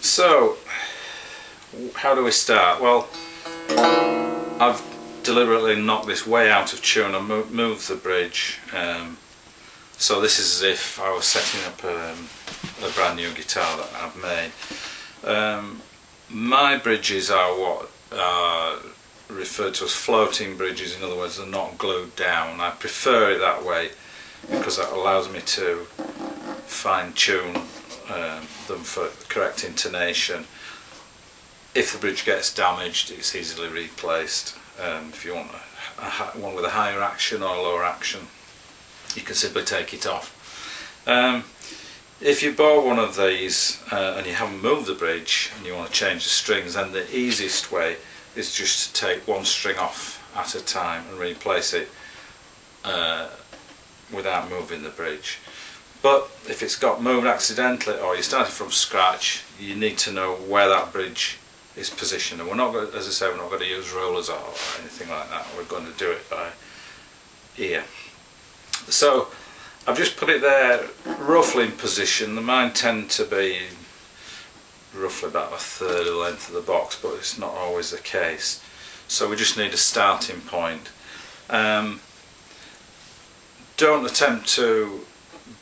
So, how do we start? Well, I've deliberately knocked this way out of tune and moved the bridge. So this is as if I was setting up a brand new guitar that I've made. My bridges are what are referred to as floating bridges. In other words, they're not glued down. I prefer it that way because that allows me to fine-tune them for correct intonation. If the bridge gets damaged, it's easily replaced. If you want one with a higher action or a lower action, you can simply take it off. If you bought one of these and you haven't moved the bridge and you want to change the strings, then the easiest way is just to take one string off at a time and replace it without moving the bridge. But if it's got moved accidentally or you started from scratch, you need to know where that bridge is positioned. And we're not going, as I say, we're not going to use rulers or anything like that. We're going to do it by ear. So I've just put it there roughly in position. The mine tend to be roughly about a third of the length of the box, but it's not always the case. So we just need a starting point. Don't attempt to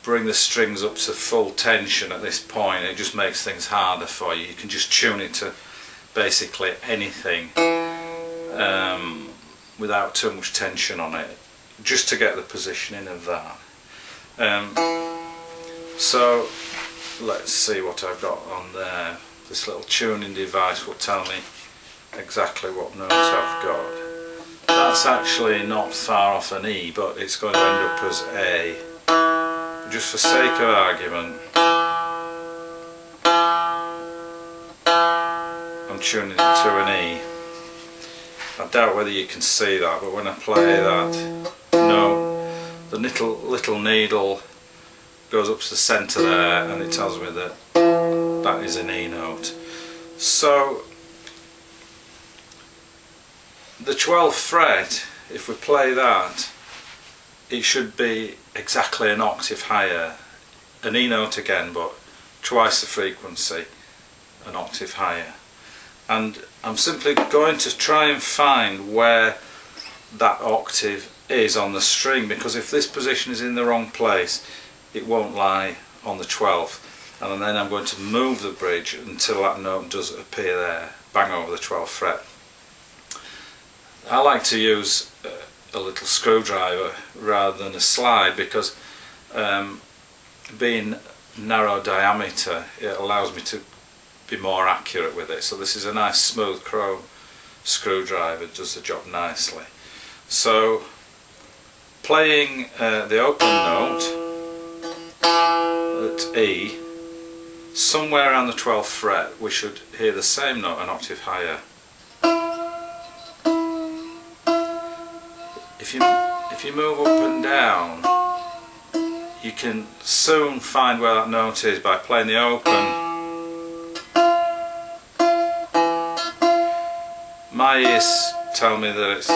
bring the strings up to full tension at this point. It just makes things harder for you. You can just tune it to basically anything without too much tension on it, just to get the positioning of that. So let's see what I've got on there. This little tuning device will tell me exactly what notes I've got. That's actually not far off an E, but it's going to end up as A. Just for sake of argument, I'm tuning it to an E. I doubt whether you can see that, but when I play that note, the little needle goes up to the centre there and it tells me that that is an E note. So the 12th fret, if we play that, it should be exactly an octave higher, an E note again, but twice the frequency, an octave higher. And I'm simply going to try and find where that octave is on the string, because if this position is in the wrong place, it won't lie on the 12th. And then I'm going to move the bridge until that note does appear there, bang over the 12th fret. I like to use a little screwdriver rather than a slide, because being narrow diameter, it allows me to be more accurate with it. So this is a nice smooth chrome screwdriver, does the job nicely. So playing the open note at E, somewhere around the 12th fret we should hear the same note an octave higher. If you move up and down, you can soon find where that note is by playing the open. My ears tell me that it's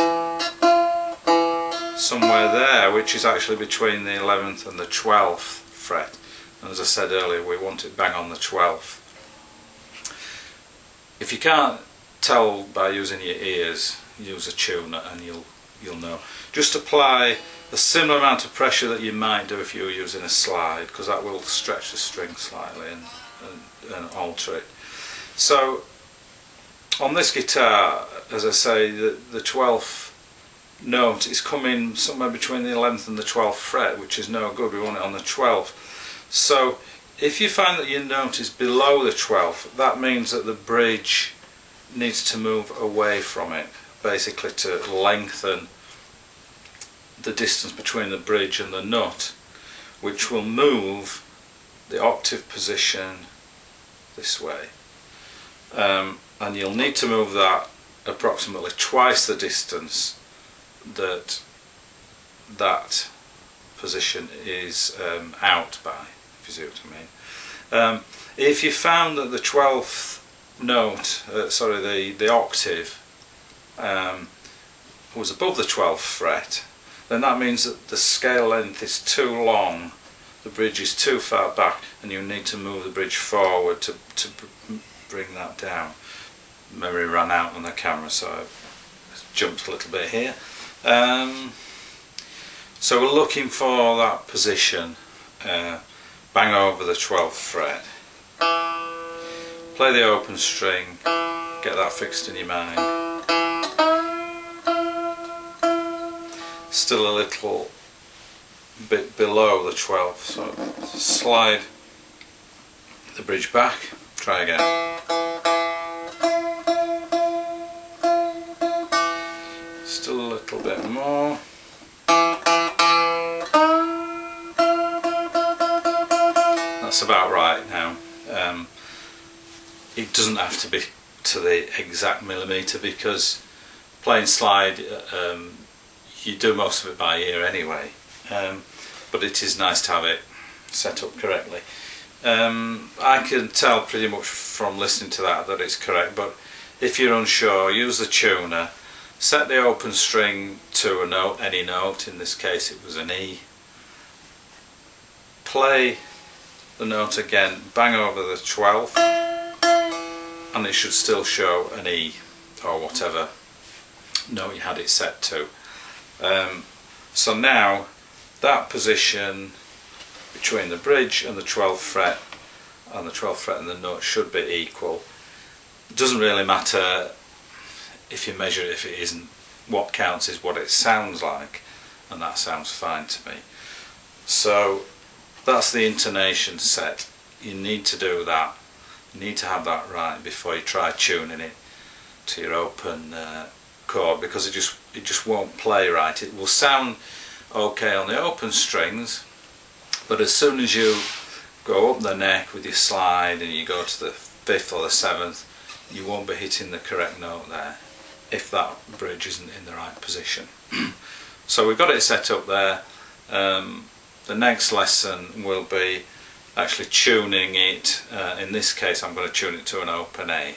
somewhere there, which is actually between the 11th and the 12th fret. And as I said earlier, we want it bang on the 12th. If you can't tell by using your ears, use a tuner and you'll know. Just apply a similar amount of pressure that you might do if you were using a slide, because that will stretch the string slightly and alter it. So on this guitar, as I say, the 12th note is coming somewhere between the 11th and the 12th fret, which is no good. We want it on the 12th. So if you find that your note is below the 12th, that means that the bridge needs to move away from it, basically to lengthen the distance between the bridge and the nut, which will move the octave position this way. And you'll need to move that approximately twice the distance that that position is out by, if you see what I mean. If you found that the 12th note, the octave was above the 12th fret, then that means that the scale length is too long, the bridge is too far back, and you need to move the bridge forward to bring that down. Memory ran out on the camera, so I've jumped a little bit here. So we're looking for that position, bang over the 12th fret, play the open string, get that fixed in your mind. Still a little bit below the 12th, so slide the bridge back, try again. Still a little bit more. That's about right now. It doesn't have to be to the exact millimetre, because playing slide you do most of it by ear anyway, but it is nice to have it set up correctly. I can tell pretty much from listening to that it's correct, but if you're unsure, use the tuner, set the open string to a note, any note, in this case it was an E, play the note again, bang over the 12th, and it should still show an E or whatever note you had it set to. So now that position between the bridge and the 12th fret and the 12th fret and the note should be equal. It doesn't really matter if you measure it if it isn't. What counts is what it sounds like, and that sounds fine to me. So that's the intonation set. You need to do that. You need to have that right before you try tuning it to your open chord, because it just won't play right. It will sound okay on the open strings, but as soon as you go up the neck with your slide and you go to the 5th or the 7th, you won't be hitting the correct note there if that bridge isn't in the right position. So we've got it set up there. The next lesson will be actually tuning it. In this case I'm going to tune it to an open A.